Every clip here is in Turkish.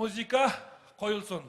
Müzika koyulsun.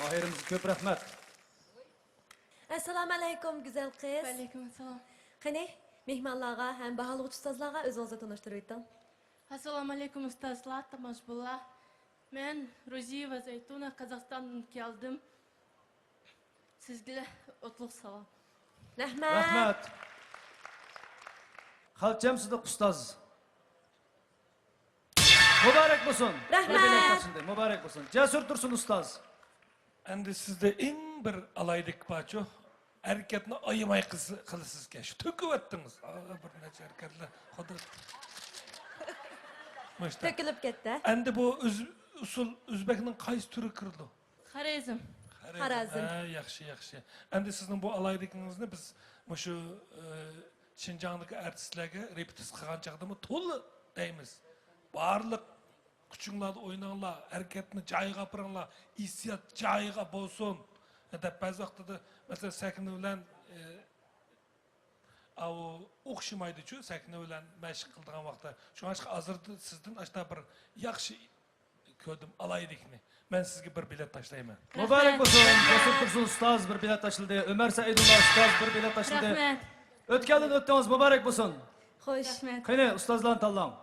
Mahirimiz köp rahmet. Assalamu alaikum güzel kız. Aleykümselam. Qani mehmonlarga ham baholı ustozlarga o'zingizni tanishtirib o'ting. Assalamu alaikum ustazlar, tamashbullah. Men Roziyeva Zaytuna Kazakhstan'dan geldim. Sizlere otluk salam. Rahmat. Rahmet. Halçam Sıdık Ustaz. Mübarek olsun. Rahmet. Mübarek olsun. Cesur dursun Ustaz. Endi sizde en bir alaydık paço. Hareketini ayımay kılısız ki. Şu töküp ettiniz. Bir neçe hareketler. Hodur. Tökülüp ketdi. Endi bu usul Üzbek'in qaysi türü kırıldı? Xarezm. Xorazm. Yaxşı, yaxşı. Endi sizin bu alaydıkınızını biz şu Şinjan'daki artistlerge repetiz kılgan çağdımı tolu deymiz. Barlık küçüklerdi oynanlar, hareketini cayıga pırınlar, hissiyat cayıga bolsun. Dep bazı vaxtada mesela Sakine bilen o'xshamaydi şu Sakine bilen mashq qildigan vaqtda. Şu aşkı azırdı sizden aşta bir yaxşı ko'rdim alaydikni. Ben sizge bir bilet taşlayman. Mübarek olsun. Cesur dursun Ustaz bir bilet taşıldı. Ömer Saidullah Ustaz bir bilet taşıldı. Rahmet. Ötkelden öttünüz mübarek olsun. Xo'sh. Rahmet. Kayne Ustazlan tallam.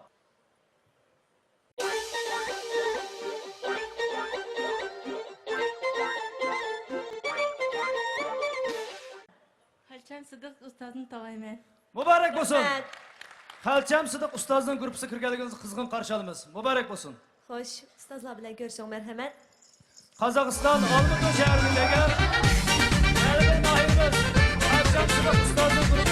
Halçam Sıdık ustazın tavaymen. Mübarek olsun. Rahmat. Halçam Sıdık Ustaz'ın grupsi kirgeliginizni kızgın qarshi olamiz. Mübarek olsun. Xo'sh, ustozlar bilan ko'rishing marhamat. Qozog'iston Olmaota shahrining Mahirimiz Halçam Sıdık Ustaz'ın grup